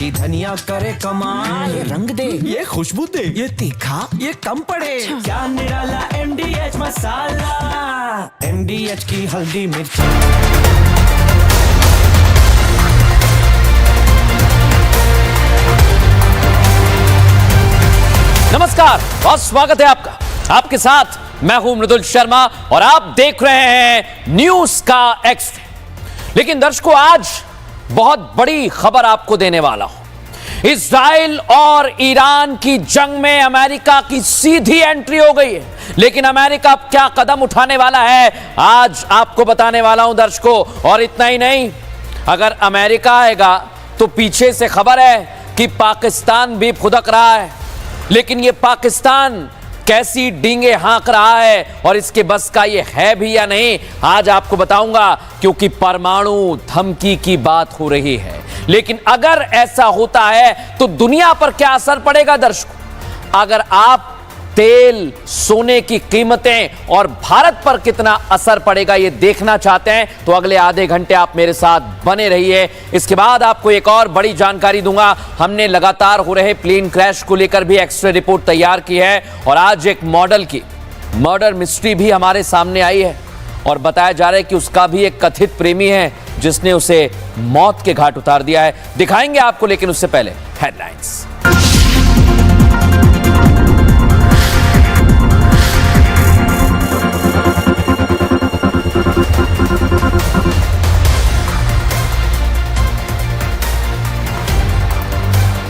ये धनिया करे कमाल, ये रंग दे, ये खुशबू दे, ये तीखा, ये कम पड़े। क्या निराला MDH मसाला, MDH की हल्दी मिर्च। नमस्कार, बहुत स्वागत है आपका। आपके साथ मैं हूं मृदुल शर्मा और आप देख रहे हैं न्यूज का एक्स्ट्रा। लेकिन दर्शकों, आज बहुत बड़ी खबर आपको देने वाला हूं। इजराइल और ईरान की जंग में अमेरिका की सीधी एंट्री हो गई है। लेकिन अमेरिका अब क्या कदम उठाने वाला है, आज आपको बताने वाला हूं दर्शकों। और इतना ही नहीं, अगर अमेरिका आएगा तो पीछे से खबर है कि पाकिस्तान भी फुदक रहा है। लेकिन ये पाकिस्तान कैसी डींगे हाँक रहा है और इसके बस का ये है भी या नहीं, आज आपको बताऊंगा। क्योंकि परमाणु धमकी की बात हो रही है। लेकिन अगर ऐसा होता है तो दुनिया पर क्या असर पड़ेगा दर्शकों? अगर आप तेल, सोने की कीमतें और भारत पर कितना असर पड़ेगा ये देखना चाहते हैं तो अगले आधे घंटे आप मेरे साथ बने रहिए। इसके बाद आपको एक और बड़ी जानकारी दूंगा। हमने लगातार हो रहे प्लेन क्रैश को लेकर भी एक्स्ट्रा रिपोर्ट तैयार की है और आज एक मॉडल की मर्डर मिस्ट्री भी हमारे सामने आई है और बताया जा रहा है कि उसका भी एक कथित प्रेमी है जिसने उसे मौत के घाट उतार दिया है। दिखाएंगे आपको, लेकिन उससे पहले हेडलाइंस।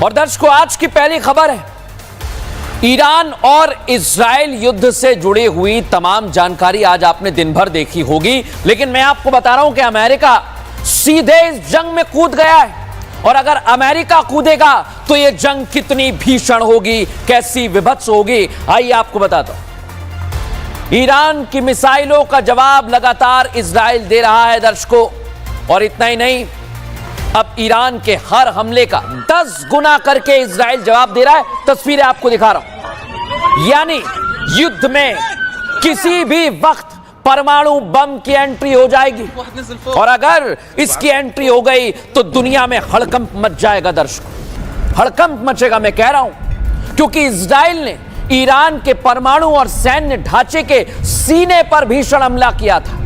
और दर्शकों, आज की पहली खबर है, ईरान और इजराइल युद्ध से जुड़ी हुई तमाम जानकारी आज आपने दिन भर देखी होगी। लेकिन मैं आपको बता रहा हूं कि अमेरिका सीधे इस जंग में कूद गया है। और अगर अमेरिका कूदेगा तो यह जंग कितनी भीषण होगी, कैसी विभत्स होगी, आइए आपको बताता हूं। ईरान की मिसाइलों का जवाब लगातार इजराइल दे रहा है दर्शकों। और इतना ही नहीं, अब ईरान के हर हमले का 10 गुना करके इजराइल जवाब दे रहा है। तस्वीरें आपको दिखा रहा हूं। यानी युद्ध में किसी भी वक्त परमाणु बम की एंट्री हो जाएगी और अगर इसकी एंट्री हो गई तो दुनिया में हड़कंप मच जाएगा दर्शकों। हड़कंप मचेगा, मैं कह रहा हूं, क्योंकि इजराइल ने ईरान के परमाणु और सैन्य ढांचे के सीने पर भीषण हमला किया था।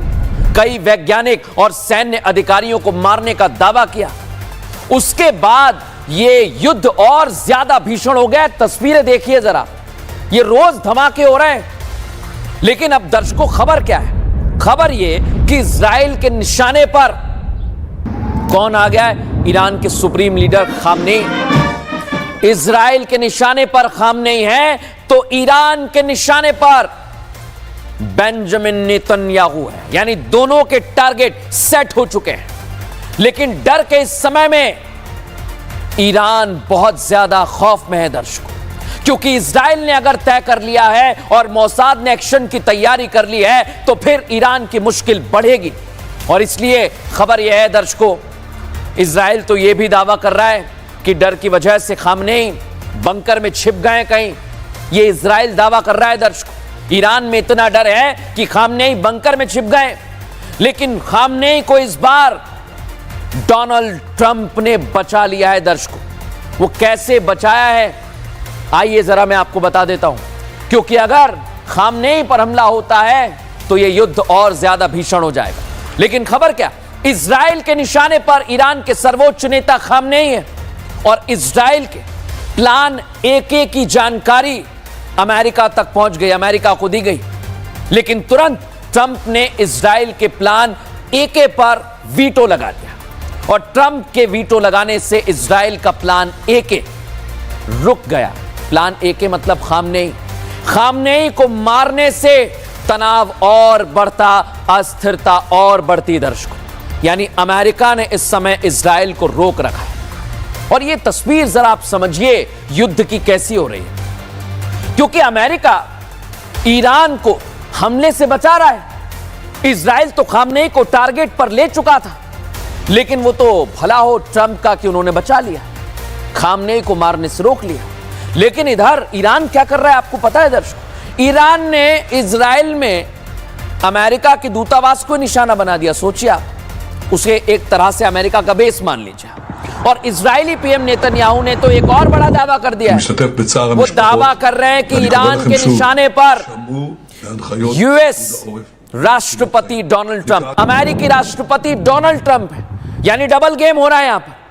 कई वैज्ञानिक और सैन्य अधिकारियों को मारने का दावा किया। उसके बाद यह युद्ध और ज्यादा भीषण हो गया। तस्वीरें देखिए जरा, ये रोज धमाके हो रहे हैं। लेकिन अब दर्शकों, खबर क्या है? खबर यह कि इजराइल के निशाने पर कौन आ गया है? ईरान के सुप्रीम लीडर खामनेई। इजराइल के निशाने पर खामनेई है तो ईरान के निशाने पर बेंजामिन नेतन्याहू है। यानी दोनों के टारगेट सेट हो चुके हैं। लेकिन डर के इस समय में ईरान बहुत ज्यादा खौफ में है दर्शकों, क्योंकि इजराइल ने अगर तय कर लिया है और मोसाद ने एक्शन की तैयारी कर ली है तो फिर ईरान की मुश्किल बढ़ेगी। और इसलिए खबर यह है दर्शकों, इजराइल तो यह भी दावा कर रहा है कि डर की वजह से खामनेई बंकर में छिप गए कहीं। यह इजराइल दावा कर रहा है दर्शकों। ईरान में इतना डर है कि खामनेई बंकर में छिप गए। लेकिन खामनेई को इस बार डोनाल्ड ट्रंप ने बचा लिया है दर्शकों। वो कैसे बचाया है, आइए जरा मैं आपको बता देता हूं। क्योंकि अगर खामनेई पर हमला होता है तो यह युद्ध और ज्यादा भीषण हो जाएगा। लेकिन खबर क्या, इजराइल के निशाने पर ईरान के सर्वोच्च नेता खामनेई है और इजराइल के प्लान AK की जानकारी अमेरिका तक पहुंच गई, अमेरिका को दी गई। लेकिन तुरंत ट्रंप ने इजराइल के प्लान AK पर वीटो लगा दिया और ट्रंप के वीटो लगाने से इजराइल का प्लान AK रुक गया। प्लान AK मतलब खामनेई। खामनेई को मारने से तनाव और बढ़ता, अस्थिरता और बढ़ती दर्शकों। यानी अमेरिका ने इस समय इजराइल को रोक रखा है। और यह तस्वीर जरा आप समझिए युद्ध की कैसी हो रही है। क्योंकि अमेरिका ईरान को हमले से बचा रहा है। इजराइल तो खामनेई को टारगेट पर ले चुका था। लेकिन वो तो भला हो ट्रंप का कि उन्होंने बचा लिया, खामनेई को मारने से रोक लिया। लेकिन इधर ईरान क्या कर रहा है आपको पता है दर्शकों? ईरान ने इजराइल में अमेरिका के दूतावास को निशाना बना दिया। सोचिए आप, उसे एक तरह से अमेरिका का बेस मान लीजिए। और इजरायली पीएम नेतन्याहू ने तो एक और बड़ा दावा कर दिया है। वो दावा कर रहे हैं कि ईरान के निशाने पर यूएस राष्ट्रपति डोनाल्ड ट्रंप, अमेरिकी राष्ट्रपति डोनाल्ड ट्रंप है, यानी डबल गेम हो रहा है यहां पर।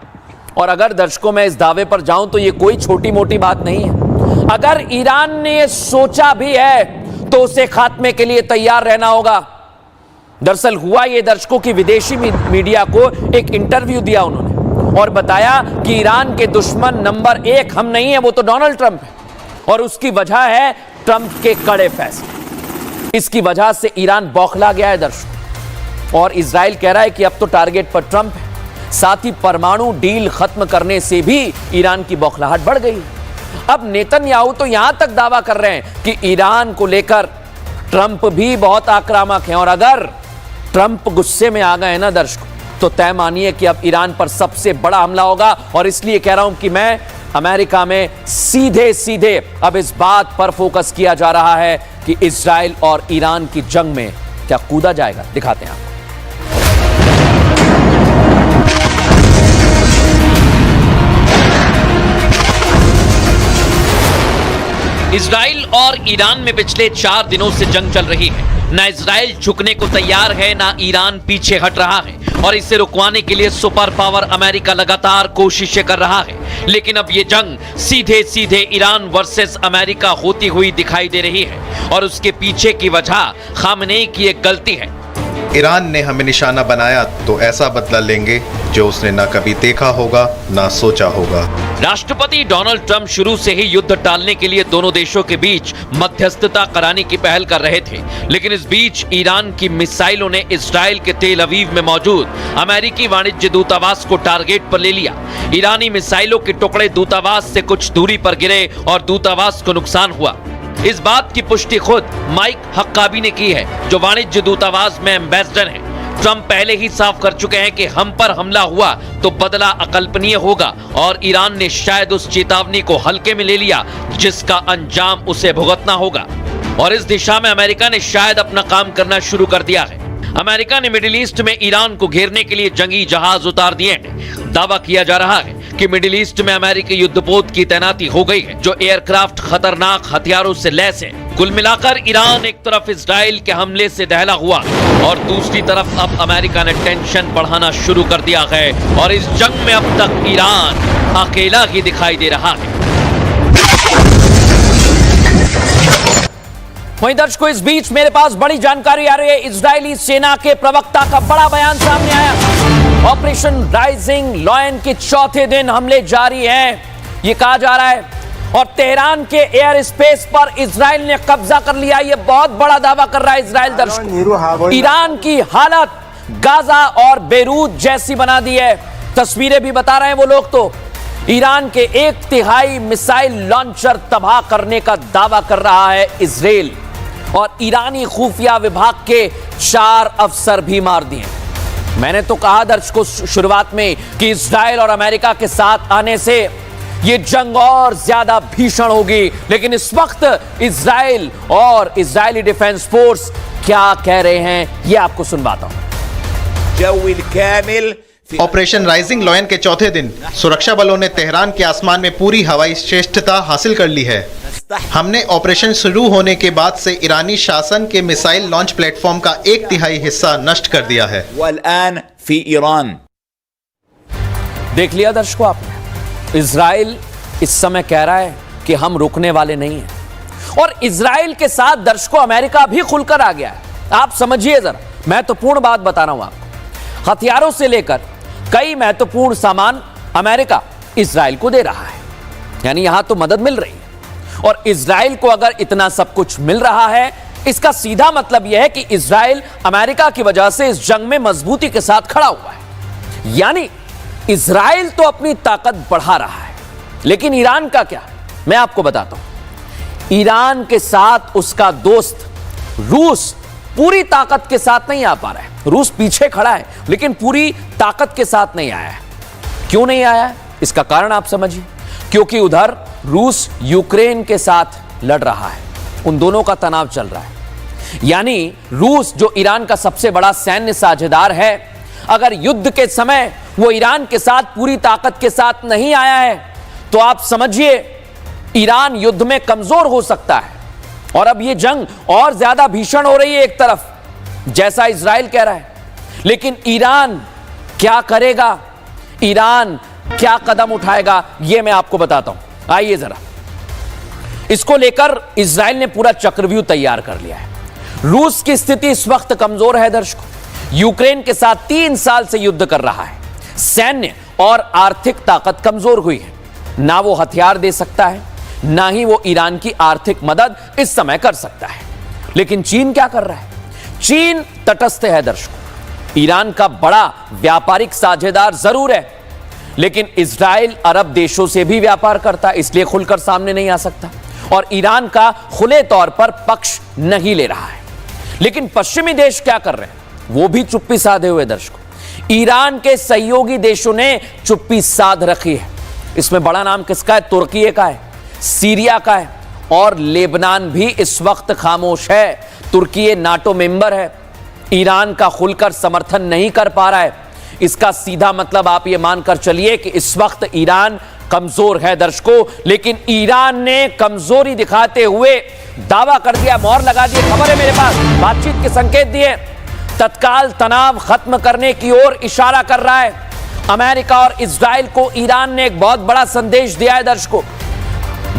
और अगर दर्शकों मैं इस दावे पर जाऊं तो ये कोई छोटी मोटी बात नहीं है। अगर ईरान ने ये सोचा भी है तो उसे खात्मे के लिए तैयार रहना होगा। दरअसल हुआ ये, दर्शकों की विदेशी मीडिया को एक इंटरव्यू दिया उन्होंने और बताया कि ईरान के दुश्मन नंबर 1 हम नहीं है, वो तो डोनाल्ड ट्रंप है, और उसकी वजह है ट्रंप के कड़े फैसले। इसकी वजह से ईरान बौखला गया है दर्शकों, और इजराइल कह रहा है कि अब तो टारगेट पर ट्रंप है। साथ ही परमाणु डील खत्म करने से भी ईरान की बौखलाहट बढ़ गई। अब नेतन्याहू तो यहां तक दावा कर रहे हैं कि ईरान को लेकर ट्रंप भी बहुत आक्रामक है, और अगर ट्रंप गुस्से में आ गए ना दर्शकों, तो तय मानिए कि अब ईरान पर सबसे बड़ा हमला होगा। और इसलिए कह रहा हूं कि मैं अमेरिका में सीधे सीधे अब इस बात पर फोकस किया जा रहा है कि इजराइल और ईरान की जंग में क्या कूदा जाएगा। दिखाते हैं आपको। इजराइल और ईरान में पिछले 4 दिनों से जंग चल रही है। ना इजराइल झुकने को तैयार है, ना ईरान पीछे हट रहा है, और इसे रुकवाने के लिए सुपर पावर अमेरिका लगातार कोशिशें कर रहा है। लेकिन अब ये जंग सीधे सीधे ईरान वर्सेस अमेरिका होती हुई दिखाई दे रही है, और उसके पीछे की वजह खामनेई की एक गलती है। ईरान ने हमें निशाना बनाया तो ऐसा बदला लेंगे जो उसने ना कभी देखा होगा ना सोचा होगा। राष्ट्रपति डोनाल्ड ट्रंप शुरू से ही युद्ध टालने के लिए दोनों देशों के बीच मध्यस्थता कराने की पहल कर रहे थे, लेकिन इस बीच ईरान की मिसाइलों ने इजराइल के तेल अवीव में मौजूद अमेरिकी वाणिज्य दूतावास को टारगेट पर ले लिया। ईरानी मिसाइलों के टुकड़े दूतावास से कुछ दूरी पर गिरे और दूतावास को नुकसान हुआ। इस बात की पुष्टि खुद माइक हक्काबी ने की है, जो वाणिज्य दूतावास में एम्बेसडर हैं। ट्रंप पहले ही साफ कर चुके हैं कि हम पर हमला हुआ तो बदला अकल्पनीय होगा, और ईरान ने शायद उस चेतावनी को हल्के में ले लिया जिसका अंजाम उसे भुगतना होगा। और इस दिशा में अमेरिका ने शायद अपना काम करना शुरू कर दिया है। अमेरिका ने मिडिल ईस्ट में ईरान को घेरने के लिए जंगी जहाज उतार दिए हैं। दावा किया जा रहा है कि मिडिल ईस्ट में अमेरिकी युद्धपोत की तैनाती हो गई है, जो एयरक्राफ्ट खतरनाक हथियारों से लैस है। कुल मिलाकर ईरान एक तरफ इजराइल के हमले से दहला हुआ, और दूसरी तरफ अब अमेरिका ने टेंशन बढ़ाना शुरू कर दिया है, और इस जंग में अब तक ईरान अकेला ही दिखाई दे रहा है। वहीं दर्शकों, इस बीच मेरे पास बड़ी जानकारी आ रही है। इजरायली सेना के प्रवक्ता का बड़ा बयान सामने आया। ऑपरेशन राइजिंग लॉयन के चौथे दिन हमले जारी हैं, ये कहा जा रहा है, और तेहरान के एयर स्पेस पर इजराइल ने कब्जा कर लिया। ये बहुत बड़ा दावा कर रहा है इजराइल। दर्शकों, ईरान की हालत गाजा और बेरूत जैसी बना दी है। तस्वीरें भी बता रहे हैं वो लोग, तो ईरान के 1/3 मिसाइल लॉन्चर तबाह करने का दावा कर रहा है इजराइल, और ईरानी खुफिया विभाग के 4 अफसर भी मार दिए। मैंने तो कहा दर्शकों शुरुआत में कि इजराइल और अमेरिका के साथ आने से ये जंग और ज्यादा भीषण होगी, लेकिन इस वक्त इजराइल और इजरायली डिफेंस फोर्स क्या कह रहे हैं ये आपको सुनवाता हूं। ऑपरेशन राइजिंग लॉयन के चौथे दिन सुरक्षा बलों ने तेहरान के आसमान में पूरी हवाई श्रेष्ठता हासिल कर ली है। हमने ऑपरेशन शुरू होने के बाद से ईरानी शासन के मिसाइल लॉन्च प्लेटफॉर्म का 1/3 हिस्सा नष्ट कर दिया है। देख लिया दर्शकों आपने, इजराइल इस समय कह रहा है कि हम रुकने वाले नहीं हैं, और इजराइल के साथ दर्शकों अमेरिका भी खुलकर आ गया है। आप समझिए जरा, महत्वपूर्ण बात बता रहा हूं आपको। हथियारों से लेकर कई महत्वपूर्ण सामान अमेरिका इजराइल को दे रहा है, यानी यहां तो मदद मिल रही है। और इजराइल को अगर इतना सब कुछ मिल रहा है, इसका सीधा मतलब यह है कि इजराइल अमेरिका की वजह से इस जंग में मजबूती के साथ खड़ा हुआ है। यानी इजराइल तो अपनी ताकत बढ़ा रहा है, लेकिन ईरान का क्या, मैं आपको बताता हूं। ईरान के साथ उसका दोस्त रूस पूरी ताकत के साथ नहीं आ पा रहा है। रूस पीछे खड़ा है, लेकिन पूरी ताकत के साथ नहीं आया है। क्यों नहीं आया है, इसका कारण आप समझिए। क्योंकि उधर रूस यूक्रेन के साथ लड़ रहा है, उन दोनों का तनाव चल रहा है। यानी रूस, जो ईरान का सबसे बड़ा सैन्य साझेदार है, अगर युद्ध के समय वो ईरान के साथ पूरी ताकत के साथ नहीं आया है तो आप समझिए ईरान युद्ध में कमजोर हो सकता है। और अब ये जंग और ज्यादा भीषण हो रही है एक तरफ, जैसा इजराइल कह रहा है। लेकिन ईरान क्या करेगा, ईरान क्या कदम उठाएगा, यह मैं आपको बताता हूं। आइए जरा, इसको लेकर इजराइल ने पूरा चक्रव्यूह तैयार कर लिया है। रूस की स्थिति इस वक्त कमजोर है दर्शकों, यूक्रेन के साथ 3 साल से युद्ध कर रहा है। सैन्य और आर्थिक ताकत कमजोर हुई है, ना वो हथियार दे सकता है, ना ही वो ईरान की आर्थिक मदद इस समय कर सकता है। लेकिन चीन क्या कर रहा है? चीन तटस्थ है दर्शकों, ईरान का बड़ा व्यापारिक साझेदार जरूर है, लेकिन इजराइल अरब देशों से भी व्यापार करता है, इसलिए खुलकर सामने नहीं आ सकता और ईरान का खुले तौर पर पक्ष नहीं ले रहा है। लेकिन पश्चिमी देश क्या कर रहे हैं? वो भी चुप्पी साधे हुए दर्शकों। ईरान के सहयोगी देशों ने चुप्पी साध रखी है। इसमें बड़ा नाम किसका है? तुर्की का है, सीरिया का है और लेबनान भी इस वक्त खामोश है। तुर्की नाटो मेंबर है, ईरान का खुलकर समर्थन नहीं कर पा रहा है। इसका सीधा मतलब आप यह मानकर चलिए कि इस वक्त ईरान कमजोर है दर्शकों। लेकिन ईरान ने कमजोरी दिखाते हुए दावा कर दिया, मोहर लगा दी, खबर है मेरे पास, बातचीत के संकेत दिए, तत्काल तनाव खत्म करने की ओर इशारा कर रहा है। अमेरिका और इजराइल को ईरान ने एक बहुत बड़ा संदेश दिया है दर्शकों।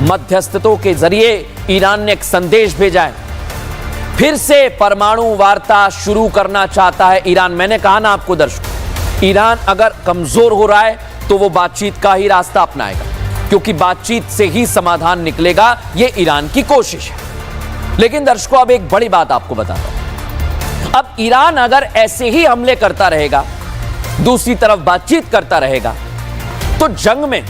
मध्यस्थतों के जरिए ईरान ने एक संदेश भेजा है, फिर से परमाणु वार्ता शुरू करना चाहता है ईरान। मैंने कहा ना आपको दर्शकों, ईरान अगर कमजोर हो रहा है तो वो बातचीत का ही रास्ता अपनाएगा, क्योंकि बातचीत से ही समाधान निकलेगा, ये ईरान की कोशिश है। लेकिन दर्शकों, अब एक बड़ी बात आपको बताता हूं। अब ईरान अगर ऐसे ही हमले करता रहेगा, दूसरी तरफ बातचीत करता रहेगा, तो जंग में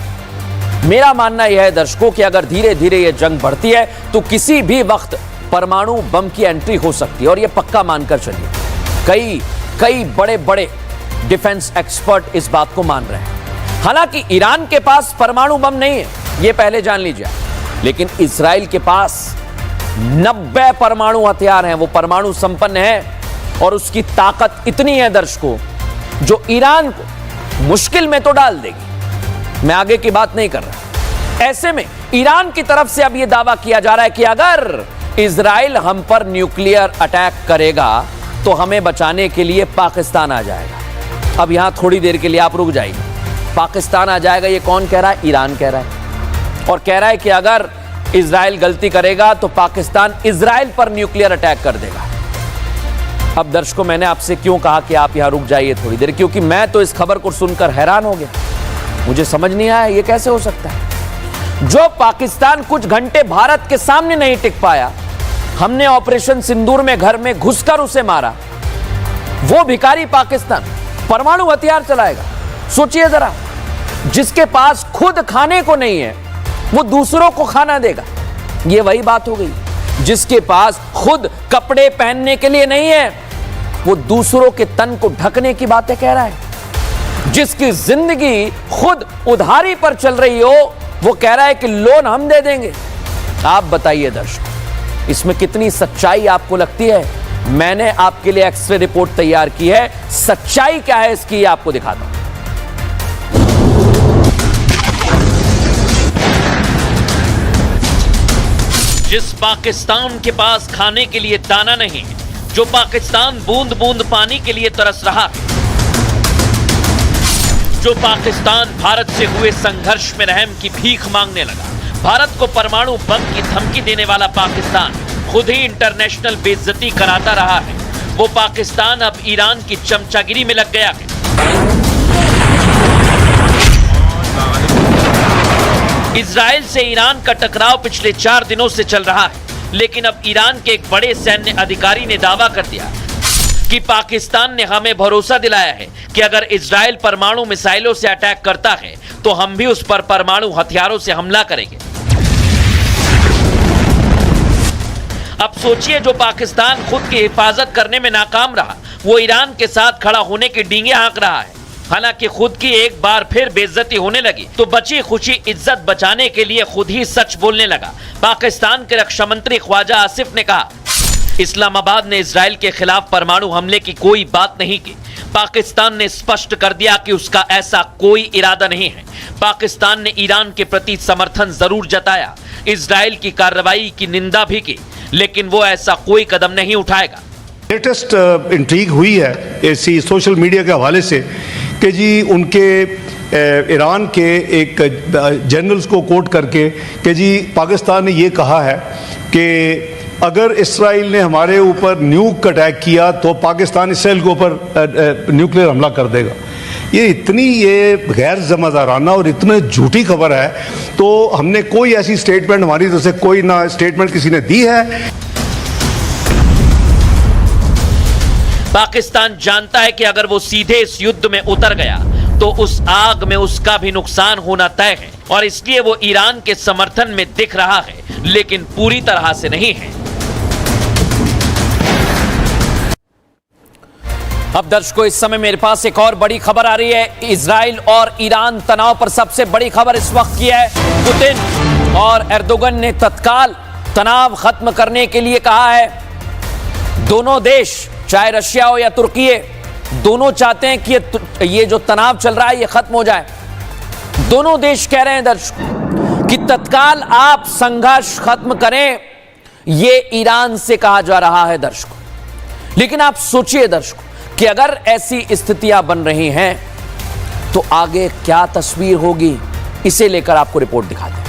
मेरा मानना यह है दर्शकों कि अगर धीरे धीरे यह जंग बढ़ती है तो किसी भी वक्त परमाणु बम की एंट्री हो सकती है। और यह पक्का मानकर चलिए, कई बड़े बड़े डिफेंस एक्सपर्ट इस बात को मान रहे हैं। हालांकि ईरान के पास परमाणु बम नहीं है, यह पहले जान लीजिए, लेकिन इजराइल के पास 90 परमाणु हथियार हैं, वो परमाणु संपन्न है और उसकी ताकत इतनी है दर्शकों जो ईरान को मुश्किल में तो डाल देगी। मैं आगे की बात नहीं कर रहा। ऐसे में ईरान की तरफ से अब यह दावा किया जा रहा है कि अगर इजराइल हम पर न्यूक्लियर अटैक करेगा तो हमें बचाने के लिए पाकिस्तान आ जाएगा। अब यहां थोड़ी देर के लिए आप रुक जाइए। पाकिस्तान आ जाएगा, ये कौन कह रहा है? ईरान कह रहा है, और कह रहा है कि अगर इजराइल गलती करेगा तो पाकिस्तान इजराइल पर न्यूक्लियर अटैक कर देगा। अब दर्शकों, मैंने आपसे क्यों कहा कि आप यहां रुक जाइए थोड़ी देर, क्योंकि मैं तो इस खबर को सुनकर हैरान हो गया। मुझे समझ नहीं आया ये कैसे हो सकता है। जो पाकिस्तान कुछ घंटे भारत के सामने नहीं टिक पाया, हमने ऑपरेशन सिंदूर में घर में घुसकर उसे मारा, वो भिखारी पाकिस्तान परमाणु हथियार चलाएगा। सोचिए जरा, जिसके पास खुद खाने को नहीं है वो दूसरों को खाना देगा। ये वही बात हो गई। जिसके पास खुद कपड़े पहनने के लिए नहीं है वो दूसरों के तन को ढकने की बातें कह रहा है। जिसकी जिंदगी खुद उधारी पर चल रही हो वो कह रहा है कि लोन हम दे देंगे। आप बताइए दर्शकों, इसमें कितनी सच्चाई आपको लगती है? मैंने आपके लिए एक्सरे रिपोर्ट तैयार की है, सच्चाई क्या है इसकी आपको दिखाता हूं। जिस पाकिस्तान के पास खाने के लिए दाना नहीं, जो पाकिस्तान बूंद बूंद पानी के लिए तरस रहा है, जो पाकिस्तान भारत से हुए संघर्ष में रहम की भीख मांगने लगा, भारत को परमाणु बम की धमकी देने वाला पाकिस्तान खुद ही इंटरनेशनल बेइज्जती कराता रहा है, वो पाकिस्तान अब ईरान की चमचागिरी में लग गया है। इजराइल से ईरान का टकराव पिछले 4 दिनों से चल रहा है, लेकिन अब ईरान के एक बड़े सैन्य अधिकारी ने दावा कर दिया कि पाकिस्तान ने हमें भरोसा दिलाया है कि अगर इजराइल परमाणु मिसाइलों से अटैक करता है तो हम भी उस पर परमाणु हथियारों से हमला करेंगे। अब सोचिए, जो पाकिस्तान खुद की हिफाजत करने में नाकाम रहा, वो ईरान के साथ खड़ा होने की डींगे हाँक रहा है। हालांकि खुद की एक बार फिर बेइज्जती होने लगी तो बची खुशी इज्जत बचाने के लिए खुद ही सच बोलने लगा। पाकिस्तान के रक्षा मंत्री ख्वाजा आसिफ ने कहा, इस्लामाबाद ने इजराइल के खिलाफ परमाणु हमले की कोई बात नहीं की। पाकिस्तान ने स्पष्ट कर दिया कि उसका ऐसा कोई इरादा नहीं है। पाकिस्तान ने ईरान के प्रति समर्थन जरूर जताया, इजराइल की कार्रवाई की निंदा भी की, लेकिन वो ऐसा कोई कदम नहीं उठाएगा। लेटेस्ट इंट्रीग हुई है ऐसी सोशल मीडिया के हवाले से कि जी उनके ईरान के एक जनरल्स को कोट करके कि जी पाकिस्तान ने ये कहा है कि अगर इसराइल ने हमारे ऊपर न्यूक अटैक किया तो पाकिस्तान इसराइल के ऊपर न्यूक्लियर हमला कर देगा। ये गैर ज़िम्मेदाराना और इतनी झूठी खबर है, तो हमने कोई ऐसी स्टेटमेंट, हमारी तरफ से कोई ना स्टेटमेंट किसी ने दी है। पाकिस्तान जानता है कि अगर वो सीधे इस युद्ध में उतर गया तो उस आग में उसका भी नुकसान होना तय है, और इसलिए वो ईरान के समर्थन में दिख रहा है, लेकिन पूरी तरह से नहीं है। अब दर्शकों, इस समय मेरे पास एक और बड़ी खबर आ रही है। इजराइल और ईरान तनाव पर सबसे बड़ी खबर इस वक्त की है। पुतिन और एर्दोगन ने तत्काल तनाव खत्म करने के लिए कहा है। दोनों देश, चाहे रशिया हो या तुर्की, दोनों चाहते हैं कि ये जो तनाव चल रहा है ये खत्म हो जाए। दोनों देश कह रहे हैं दर्शकों कि तत्काल आप संघर्ष खत्म करें, ये ईरान से कहा जा रहा है दर्शकों। लेकिन आप सोचिए दर्शकों कि अगर ऐसी स्थितियां बन रही हैं तो आगे क्या तस्वीर होगी, इसे लेकर आपको रिपोर्ट दिखाते हैं।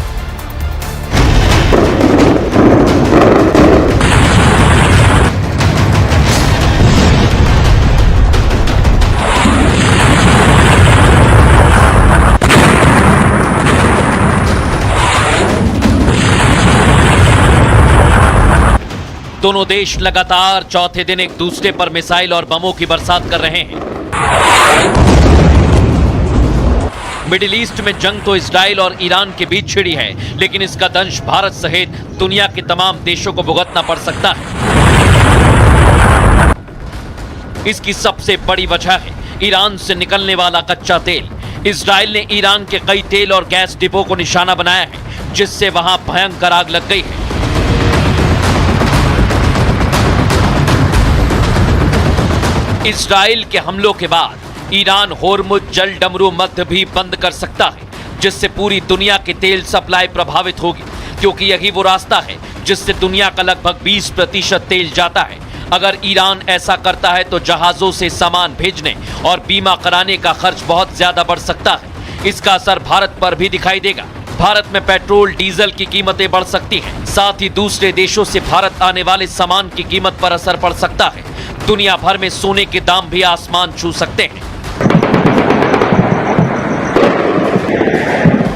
दोनों देश लगातार चौथे दिन एक दूसरे पर मिसाइल और बमों की बरसात कर रहे हैं। मिडिल ईस्ट में जंग तो इजराइल और ईरान के बीच छिड़ी है, लेकिन इसका दंश भारत सहित दुनिया के तमाम देशों को भुगतना पड़ सकता है। इसकी सबसे बड़ी वजह है ईरान से निकलने वाला कच्चा तेल। इजराइल ने ईरान के कई तेल और गैस डिपो को निशाना बनाया है, जिससे वहां भयंकर आग लग गई है। इजराइल के हमलों के बाद ईरान होर्मुज जल डमरू मध्य भी बंद कर सकता है, जिससे पूरी दुनिया की तेल सप्लाई प्रभावित होगी, क्योंकि यही वो रास्ता है जिससे दुनिया का लगभग 20% तेल जाता है। अगर ईरान ऐसा करता है तो जहाजों से सामान भेजने और बीमा कराने का खर्च बहुत ज्यादा बढ़ सकता है। इसका असर भारत पर भी दिखाई देगा। भारत में पेट्रोल डीजल की कीमतें बढ़ सकती हैं, साथ ही दूसरे देशों से भारत आने वाले सामान की कीमत पर असर पड़ सकता है। दुनिया भर में सोने के दाम भी आसमान छू सकते हैं।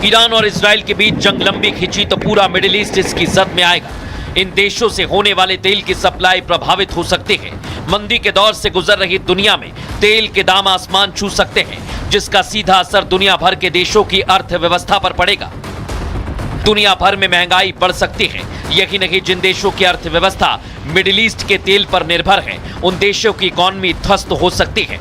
ईरान और इजराइल के बीच जंग लंबी खिंची तो पूरा मिडिल ईस्ट इसकी जद में आएगा। इन देशों से होने वाले तेल की सप्लाई प्रभावित हो सकती है। मंदी के दौर से गुजर रही दुनिया में तेल के दाम आसमान छू सकते हैं, जिसका सीधा असर दुनिया भर के देशों की अर्थव्यवस्था पर पड़ेगा। दुनिया भर में महंगाई बढ़ सकती है। यही नहीं, जिन देशों की अर्थव्यवस्था मिडिल ईस्ट के तेल पर निर्भर है, उन देशों की इकॉनमी ध्वस्त हो सकती है।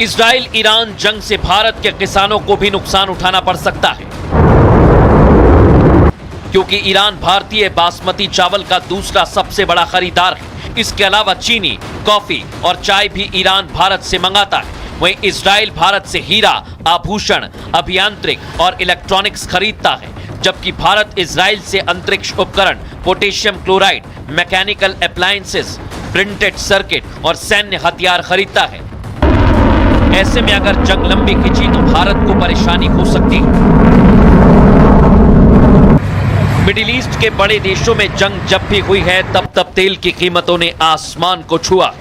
इजराइल ईरान जंग से भारत के किसानों को भी नुकसान उठाना पड़ सकता है, क्योंकि ईरान भारतीय बासमती चावल का दूसरा सबसे बड़ा खरीदार है। इसके अलावा चीनी, कॉफी और चाय भी ईरान भारत से मंगाता है। वहीं इजराइल भारत से हीरा, आभूषण, अभियांत्रिक और इलेक्ट्रॉनिक्स खरीदता है, जबकि भारत इजराइल से अंतरिक्ष उपकरण, potassium chloride, mechanical appliances, printed circuit और सैन्य हथियार खरीदता है। ऐसे में अगर जंग लंबी खिंची तो भारत को परेशानी हो सकती है। मिडिल ईस्ट के बड़े देशों में जंग जब भी हुई है, तब तेल की कीमतों ने आसमान को छुआ,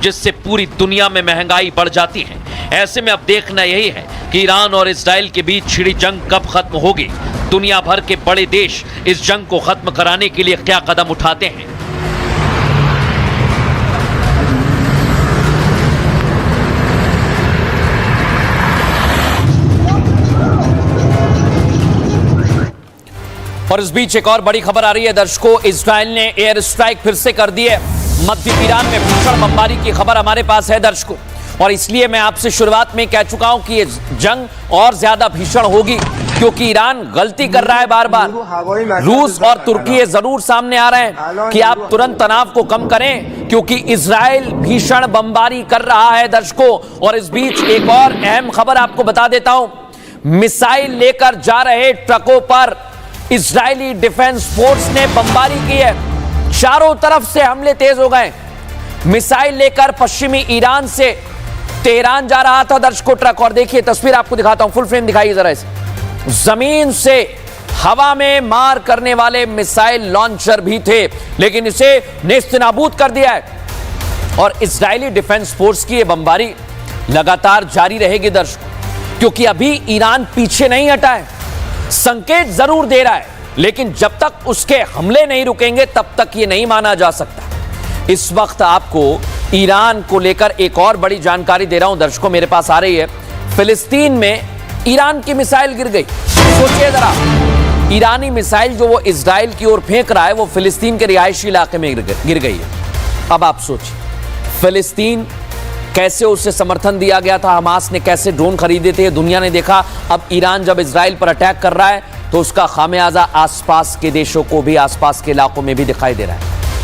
जिससे पूरी दुनिया में महंगाई बढ़ जाती है। ऐसे में अब देखना यही है कि ईरान और इजराइल के बीच छिड़ी जंग कब खत्म होगी। दुनिया भर के बड़े देश इस जंग को खत्म कराने के लिए क्या कदम उठाते हैं। और इस बीच एक और बड़ी खबर आ रही है दर्शकों, इजराइल ने एयर स्ट्राइक फिर से कर दी है। मध्य ईरान में भीषण बमबारी की खबर हमारे पास है दर्शकों, और इसलिए मैं आपसे शुरुआत में कह चुका हूं कि ये जंग और ज्यादा भीषण होगी। क्योंकि ईरान गलती कर रहा है बार बार। रूस और तुर्की ये जरूर सामने आ रहे हैं कि आप तुरंत तनाव को कम करें, क्योंकि इजराइल भीषण बमबारी कर रहा है दर्शकों। और इस बीच एक और अहम खबर आपको बता देता हूं, मिसाइल लेकर जा रहे ट्रकों पर इजरायली डिफेंस फोर्स ने बमबारी की है। चारों तरफ से हमले तेज हो गए। मिसाइल लेकर पश्चिमी ईरान से तेहरान जा रहा था दर्शकों ट्रक, और देखिए तस्वीर आपको दिखाता हूं, फुल फ्रेम दिखाइए जरा इसे। जमीन से हवा में मार करने वाले मिसाइल लॉन्चर भी थे, लेकिन इसे नेस्तनाबूद कर दिया है। और इजरायली डिफेंस फोर्स की यह बमबारी लगातार जारी रहेगी दर्शकों, क्योंकि अभी ईरान पीछे नहीं हटा है। संकेत जरूर दे रहा है, लेकिन जब तक उसके हमले नहीं रुकेंगे तब तक यह नहीं माना जा सकता। इस वक्त आपको ईरान को लेकर एक और बड़ी जानकारी दे रहा हूं दर्शकों, मेरे पास आ रही है। फिलिस्तीन में ईरान की मिसाइल गिर गई। सोचिए जरा, ईरानी मिसाइल जो वो इजराइल की ओर फेंक रहा है वो फिलिस्तीन के रिहायशी इलाके में गिर गई है। अब आप सोचिए, फिलिस्तीन कैसे उसे समर्थन दिया गया था, हमास ने कैसे ड्रोन खरीदे थे, दुनिया ने देखा। अब ईरान जब इजराइल पर अटैक कर रहा है तो उसका खामियाजा आसपास के देशों को भी, आसपास के इलाकों में भी दिखाई दे रहा है।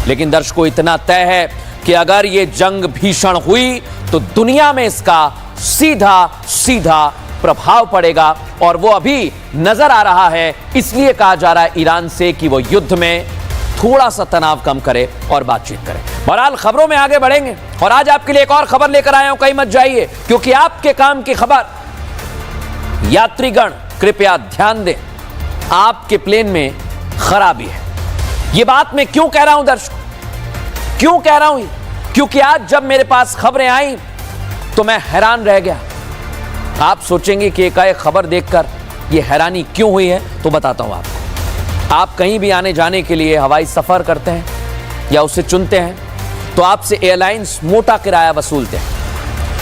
लेकिन दर्शकों इतना तय है कि अगर ये जंग भीषण हुई तो दुनिया में इसका सीधा सीधा प्रभाव पड़ेगा, और वो अभी नजर आ रहा है। इसलिए कहा जा रहा है ईरान से कि वो युद्ध में थोड़ा सा तनाव कम करे और बातचीत करे। बहरहाल खबरों में आगे बढ़ेंगे, और आज आपके लिए एक और खबर लेकर आया हूं, कहीं मत जाइए, क्योंकि आपके काम की खबर। यात्रीगण कृपया ध्यान दें, आपके प्लेन में खराबी है। ये बात मैं क्यों कह रहा हूं दर्शकों, क्यों कह रहा हूं? क्योंकि आज जब मेरे पास खबरें आई तो मैं हैरान रह गया। आप सोचेंगे कि एक खबर देखकर ये हैरानी क्यों हुई है, तो बताता हूं आपको। आप कहीं भी आने जाने के लिए हवाई सफर करते हैं या उसे चुनते हैं तो आपसे एयरलाइंस मोटा किराया वसूलते हैं,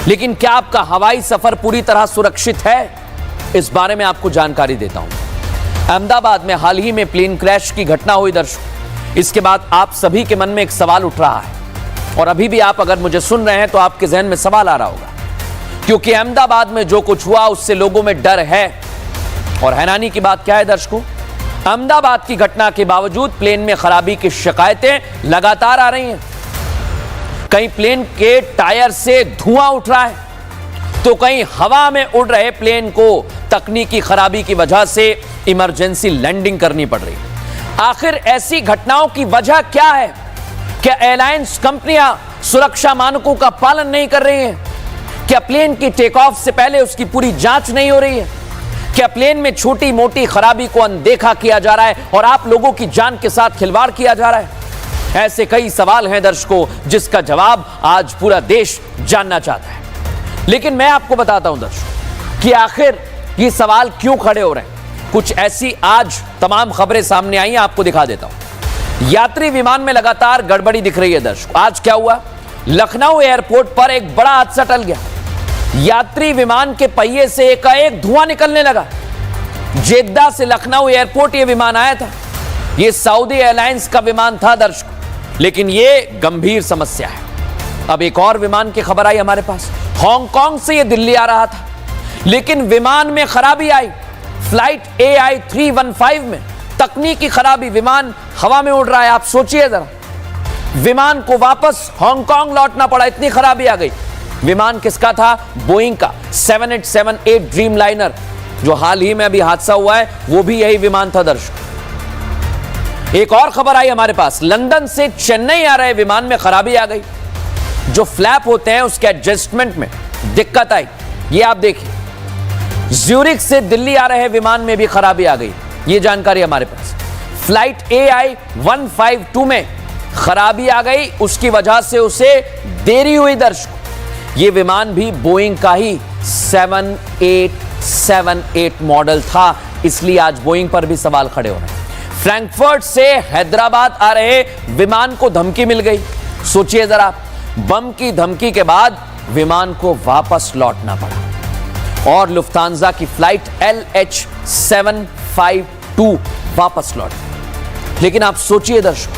लेकिन क्या आपका हवाई सफर पूरी तरह सुरक्षित है? इस बारे में आपको जानकारी देता हूं। अहमदाबाद में हाल ही में प्लेन क्रैश की घटना हुई दर्शकों। इसके बाद आप सभी के मन में एक सवाल उठ रहा है, और अभी भी आप अगर मुझे सुन रहे हैं तो आपके जहन में सवाल आ रहा होगा, क्योंकि अहमदाबाद में जो कुछ हुआ उससे लोगों में डर है। और हैरानी की बात क्या है दर्शकों, अहमदाबाद की घटना के बावजूद प्लेन में खराबी की शिकायतें लगातार आ रही हैं। कहीं प्लेन के टायर से धुआं उठ रहा है, तो कहीं हवा में उड़ रहे प्लेन को तकनीकी खराबी की वजह से इमरजेंसी लैंडिंग करनी पड़ रही है। आखिर ऐसी घटनाओं की वजह क्या है? क्या एयरलाइंस कंपनियां सुरक्षा मानकों का पालन नहीं कर रही हैं? क्या प्लेन की टेक ऑफ से पहले उसकी पूरी जांच नहीं हो रही है? क्या प्लेन में छोटी मोटी खराबी को अनदेखा किया जा रहा है और आप लोगों की जान के साथ खिलवाड़ किया जा रहा है? ऐसे कई सवाल हैं दर्शकों, जिसका जवाब आज पूरा देश जानना चाहता है। लेकिन मैं आपको बताता हूं दर्शकों कि आखिर ये सवाल क्यों खड़े हो रहे हैं। कुछ ऐसी आज तमाम खबरें सामने आई हैं, आपको दिखा देता हूं। यात्री विमान में लगातार गड़बड़ी दिख रही है दर्शकों। आज क्या हुआ, लखनऊ एयरपोर्ट पर एक बड़ा हादसा टल गया। यात्री विमान के पहिए से एकाएक धुआं निकलने लगा। जेद्दा से लखनऊ एयरपोर्ट ये विमान आया था। ये सऊदी एयरलाइंस का विमान था दर्शकों, लेकिन ये गंभीर समस्या है। अब एक और विमान की खबर आई हमारे पास। हांगकांग से ये दिल्ली आ रहा था, लेकिन विमान में खराबी आई। फ्लाइट AI 315 में तकनीकी खराबी, विमान हवा में उड़ रहा है। आप सोचिए जरा, विमान को वापस हांगकांग लौटना पड़ा, इतनी खराबी आ गई। विमान किसका था? बोइंग का 7878 ड्रीम लाइनर, जो हाल ही में अभी हादसा हुआ है, वो भी यही विमान था दर्शकों। एक और खबर आई हमारे पास, लंदन से चेन्नई आ रहे विमान में खराबी आ गई। जो फ्लैप होते हैं उसके एडजस्टमेंट में दिक्कत आई। ये आप देखिए, ज्यूरिख से दिल्ली आ रहे विमान में भी खराबी आ गई। ये जानकारी हमारे पास। फ्लाइट AI 152 में खराबी आ गई, उसकी वजह से उसे देरी हुई दर्शकों। ये विमान भी बोइंग का ही 7878 मॉडल था, इसलिए आज बोइंग पर भी सवाल खड़े हो रहे हैं। फ्रैंकफर्ट से हैदराबाद आ रहे विमान को धमकी मिल गई। सोचिए जरा, बम की धमकी के बाद विमान को वापस लौटना पड़ा। और लुफ्तांजा की फ्लाइट LH752 वापस लौटी। लेकिन आप सोचिए दर्शकों,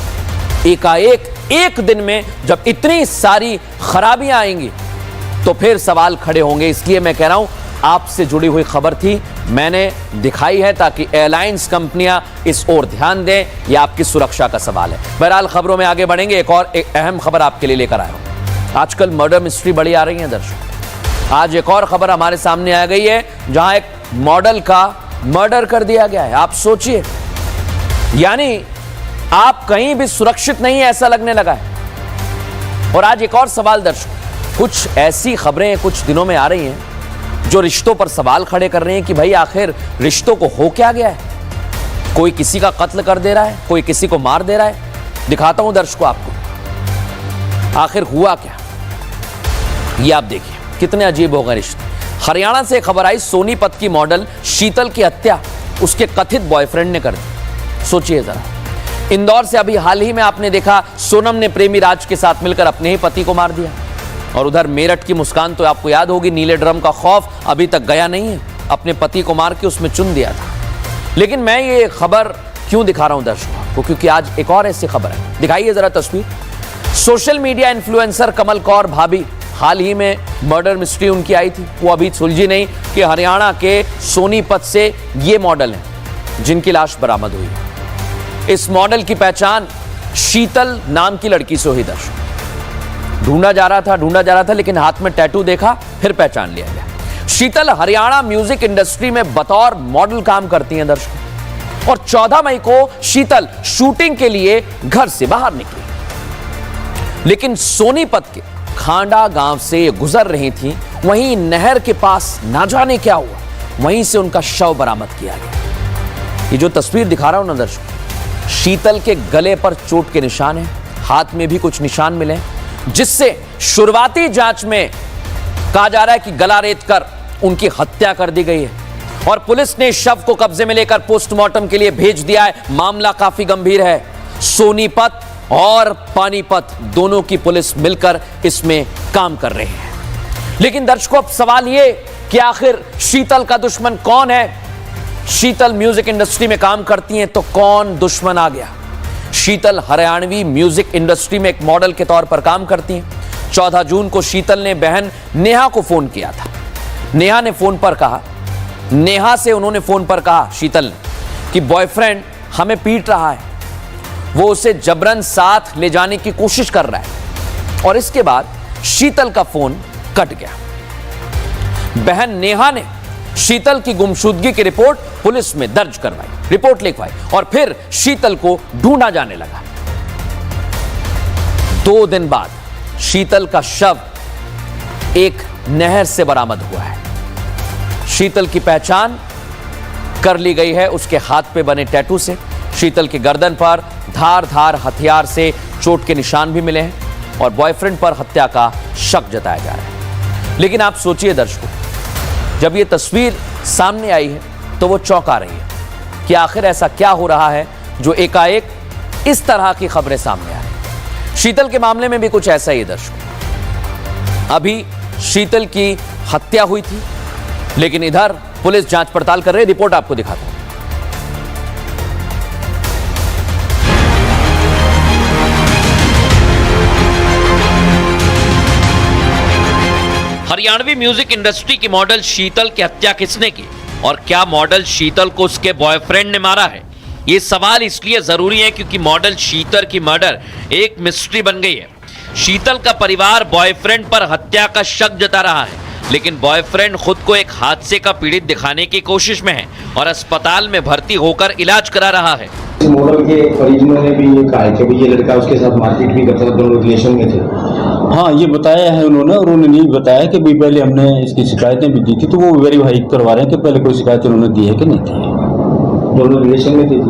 एकाएक एक दिन में जब इतनी सारी खराबियां आएंगी तो फिर सवाल खड़े होंगे। इसलिए मैं कह रहा हूं, आपसे जुड़ी हुई खबर थी, मैंने दिखाई है ताकि एयरलाइंस कंपनियां इस ओर ध्यान दें। यह आपकी सुरक्षा का सवाल है। बहरहाल खबरों में आगे बढ़ेंगे। एक और अहम खबर आपके लिए लेकर आया हूं। आजकल मर्डर मिस्ट्री बड़ी आ रही है दर्शक। आज एक और खबर हमारे सामने आ गई है जहां एक मॉडल का मर्डर कर दिया गया है। आप सोचिए, यानी आप कहीं भी सुरक्षित नहीं है ऐसा लगने लगा है। और आज एक और सवाल दर्शक, कुछ ऐसी खबरें कुछ दिनों में आ रही हैं जो रिश्तों पर सवाल खड़े कर रही हैं कि भाई आखिर रिश्तों को हो क्या गया है। कोई किसी का कत्ल कर दे रहा है, कोई किसी को मार दे रहा है। दिखाता हूं दर्शकों आपको आखिर हुआ क्या। ये आप देखिए कितने अजीब हो गए रिश्ते। हरियाणा से खबर आई, सोनीपत की मॉडल शीतल की हत्या उसके कथित बॉयफ्रेंड ने कर दी। सोचिए जरा। इंदौर से अभी हाल ही में आपने देखा, सोनम ने प्रेमी राज के साथ मिलकर अपने ही पति को मार दिया। और उधर मेरठ की मुस्कान, तो आपको याद होगी, नीले ड्रम का खौफ अभी तक गया नहीं है, अपने पति को मार के उसमें चुन दिया था। लेकिन मैं ये खबर क्यों दिखा रहा हूं दर्शकों को, क्योंकि आज एक और ऐसी खबर है। दिखाइए जरा तस्वीर। सोशल मीडिया इन्फ्लुएंसर कमल कौर भाभी, हाल ही में मर्डर मिस्ट्री उनकी आई थी, वो अभी सुलझी नहीं कि हरियाणा के सोनीपत से ये मॉडल हैं जिनकी लाश बरामद हुई है। इस मॉडल की पहचान शीतल नाम की लड़की से हुई दर्शक। ढूंढा जा रहा था लेकिन हाथ में टैटू देखा, फिर पहचान लिया गया। शीतल हरियाणा म्यूजिक इंडस्ट्री में बतौर मॉडल काम करती हैं दर्शकों। और 14 मई को शीतल शूटिंग के लिए घर से बाहर निकली, लेकिन सोनीपत के खांडा गांव से गुजर रही थी। वहीं नहर के पास ना जाने क्या हुआ, वहीं से उनका शव बरामद किया गया। ये जो तस्वीर दिखा रहा हूं ना दर्शकों, शीतल के गले पर चोट के निशान हैं, हाथ में भी कुछ निशान मिले, जिससे शुरुआती जांच में कहा जा रहा है कि गला रेत कर उनकी हत्या कर दी गई है। और पुलिस ने शव को कब्जे में लेकर पोस्टमार्टम के लिए भेज दिया है। मामला काफी गंभीर है। सोनीपत और पानीपत दोनों की पुलिस मिलकर इसमें काम कर रहे हैं। लेकिन दर्शकों, अब सवाल ये कि आखिर शीतल का दुश्मन कौन है। शीतल म्यूजिक इंडस्ट्री में काम करती हैं, तो कौन दुश्मन आ गया। शीतल हरियाणवी म्यूजिक इंडस्ट्री में एक मॉडल के तौर पर काम करती हैं। 14 जून को शीतल ने बहन नेहा को फोन किया था। नेहा से उन्होंने फोन पर कहा शीतल ने कि बॉयफ्रेंड हमें पीट रहा है, वो उसे जबरन साथ ले जाने की कोशिश कर रहा है। और इसके बाद शीतल का फोन कट गया। बहन नेहा ने शीतल की गुमशुदगी की रिपोर्ट पुलिस में दर्ज करवाई, रिपोर्ट लिखवाई और फिर शीतल को ढूंढा जाने लगा। 2 दिन बाद शीतल का शव एक नहर से बरामद हुआ है। शीतल की पहचान कर ली गई है उसके हाथ पे बने टैटू से। शीतल की गर्दन पर धारदार हथियार से चोट के निशान भी मिले हैं और बॉयफ्रेंड पर हत्या का शक जताया जा रहा है। लेकिन आप सोचिए दर्शकों, जब ये तस्वीर सामने आई है तो वो चौंका रही है कि आखिर ऐसा क्या हो रहा है जो एकाएक इस तरह की खबरें सामने आ रही। शीतल के मामले में भी कुछ ऐसा ही दर्शकों। अभी शीतल की हत्या हुई थी, लेकिन इधर पुलिस जांच पड़ताल कर रही है। रिपोर्ट आपको दिखाता हूं। हरियाणवी म्यूजिक इंडस्ट्री की मॉडल शीतल की हत्या किसने की और क्या मॉडल शीतल को उसके बॉयफ्रेंड ने मारा है? ये सवाल इसलिए जरूरी है क्योंकि मॉडल शीतल की मर्डर एक मिस्ट्री बन गई है। शीतल का परिवार बॉयफ्रेंड पर हत्या का शक जता रहा है, लेकिन बॉयफ्रेंड खुद को एक हादसे का पीड़ित दिखाने की कोशिश में है और अस्पताल में भर्ती होकर इलाज करा रहा है। मॉडल के परिजनों ने भी ये कहा है कि ये लड़का उसके साथ मारपीट भी करता था, दोनों रिलेशन में थे। हाँ, ये बताया है उन्होंने, और उन्होंने नहीं बताया कि भाई पहले हमने इसकी शिकायतें भी दी थी, तो वो वेरीफाई करवा रहे हैं कि पहले कोई शिकायत उन्होंने दी है कि नहीं थी। दोनों रिलेशन में थे जी?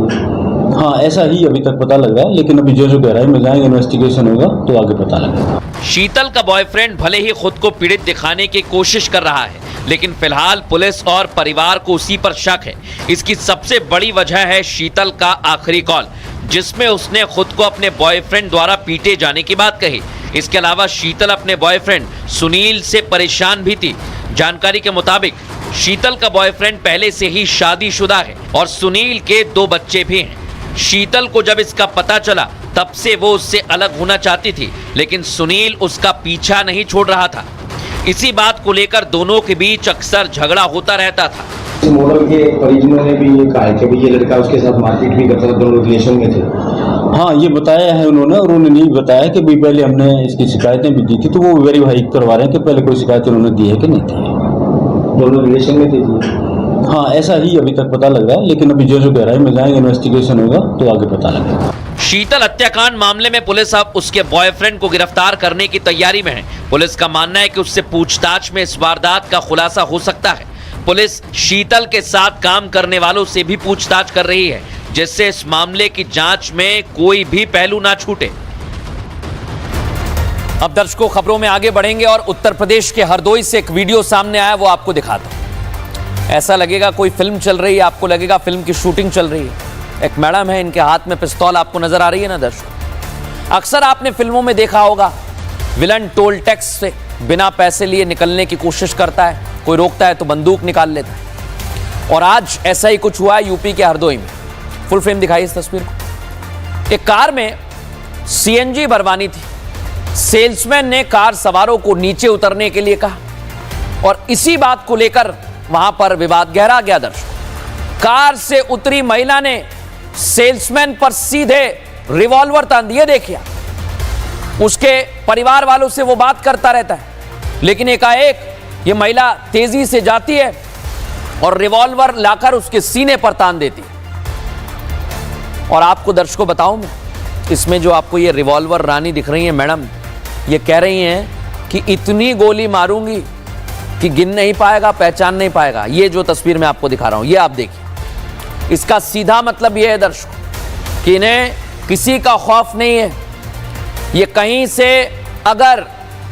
हाँ, ऐसा ही अभी तक पता लग रहा है, लेकिन अभी जो गहराई में जाएंगे, इन्वेस्टिगेशन होगा तो आगे पता लगेगा। शीतल का बॉयफ्रेंड भले ही खुद को पीड़ित दिखाने की कोशिश कर रहा है, लेकिन फिलहाल पुलिस और परिवार को उसी पर शक है। इसकी सबसे बड़ी वजह है शीतल का आखिरी कॉल, जिसमें उसने खुद को अपने बॉयफ्रेंड द्वारा पीटे जाने की बात कही। इसके अलावा शीतल अपने बॉयफ्रेंड सुनील से परेशान भी थी। जानकारी के मुताबिक शीतल का बॉयफ्रेंड पहले से ही शादीशुदा है और सुनील के 2 बच्चे भी हैं। शीतल को जब इसका पता चला तब से वो उससे अलग होना चाहती थी, लेकिन सुनील उसका पीछा नहीं छोड़ रहा था। इसी बात को लेकर दोनों के बीच अक्सर झगड़ा होता रहता था। इस मॉडल के परिजनों ने भी ये कहा है कि ये लड़का उसके साथ मारपीट भी करता था, दोनों रिलेशन में थे। हाँ, ये बताया है उन्होंने, और उन्होंने नहीं बताया कि भी पहले हमने इसकी शिकायतें भी दी थी, तो वो वेरीफाई करवा रहे हैं कि पहले कोई शिकायत उन्होंने दी है कि नहीं दी। दोनों रिलेशन में थे जी? हाँ, ऐसा ही अभी तक पता लग रहा है, लेकिन अभी जो गहराई में जाएंगे, इन्वेस्टिगेशन होगा तो आगे पता लगेगा। शीतल हत्याकांड मामले में पुलिस अब उसके बॉयफ्रेंड को गिरफ्तार करने की तैयारी में है। पुलिस का मानना है कि उससे पूछताछ में इस वारदात का खुलासा हो सकता है। पुलिस शीतल के साथ काम करने वालों से भी पूछताछ कर रही है, जिससे इस मामले की जांच में कोई भी पहलू ना छूटे। अब दर्शकों, खबरों में आगे बढ़ेंगे और उत्तर प्रदेश के हरदोई से एक वीडियो सामने आया, वो आपको दिखाता हूं। ऐसा लगेगा कोई फिल्म चल रही है, आपको लगेगा फिल्म की शूटिंग चल रही है। एक मैडम है, इनके हाथ में पिस्तौल आपको नजर आ रही है ना दर्शकों। अक्सर आपने फिल्मों में देखा होगा, विलन टोल टैक्स से बिना पैसे लिए निकलने की कोशिश करता है, कोई रोकता है तो बंदूक निकाल लेता है। और आज ऐसा ही कुछ हुआ है यूपी के हरदोई में। फुल फ्रेम दिखाई इस तस्वीर को। एक कार में सीएनजी भरवानी थी। सेल्समैन ने कार सवारों को नीचे उतरने के लिए कहा और इसी बात को लेकर वहां पर विवाद गहरा गया दर्शकों। कार से उतरी महिला ने सेल्समैन पर सीधे रिवॉल्वर तान दिए। देखिए, उसके परिवार वालों से वो बात करता रहता है, लेकिन एकाएक ये महिला तेजी से जाती है और रिवॉल्वर लाकर उसके सीने पर तान देती है। और आपको दर्शकों बताऊं मैं, इसमें जो आपको ये रिवॉल्वर रानी दिख रही है मैडम, ये कह रही हैं कि इतनी गोली मारूंगी कि गिन नहीं पाएगा, पहचान नहीं पाएगा। ये जो तस्वीर मैं आपको दिखा रहा हूं, ये आप देखिए। इसका सीधा मतलब ये है दर्शकों कि इन्हें किसी का खौफ नहीं है। ये कहीं से अगर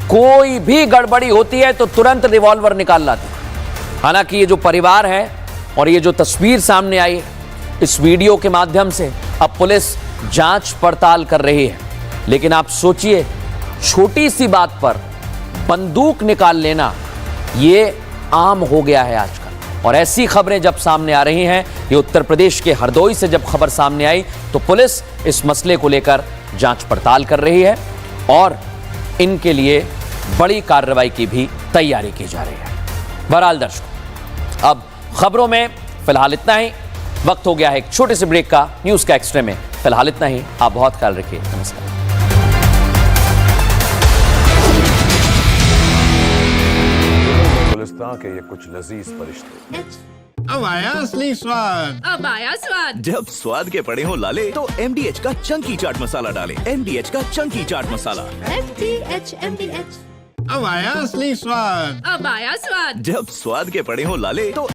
कोई भी गड़बड़ी होती है तो तुरंत रिवॉल्वर निकाल लाते हैं। हालांकि ये जो परिवार है और ये जो तस्वीर सामने आई है, इस वीडियो के माध्यम से अब पुलिस जांच पड़ताल कर रही है। लेकिन आप सोचिए, छोटी सी बात पर बंदूक निकाल लेना ये आम हो गया है आजकल। और ऐसी खबरें जब सामने आ रही हैं, ये उत्तर प्रदेश के हरदोई से जब खबर सामने आई तो पुलिस इस मसले को लेकर जांच पड़ताल कर रही है और इनके लिए बड़ी कार्रवाई की भी तैयारी की जा रही है। बहरहाल दर्शकों, अब खबरों में फिलहाल इतना ही। वक्त हो गया है एक छोटे से ब्रेक का। न्यूज़ का एक्स्ट्रा में फिलहाल इतना ही। आप बहुत ख्याल रखिए। नमस्कार। गुलिस्तान के ये कुछ लजीज फरिश्ते। अब आया असली स्वाद। अब आया स्वाद। जब स्वाद के पड़े हो लाले तो MDH का चंकी चाट मसाला डालें। MDH का चंकी चाट मसाला। MDH। अब आया असली स्वाद। अब आया स्वाद। जब स्वाद के पड़े हो लाले तो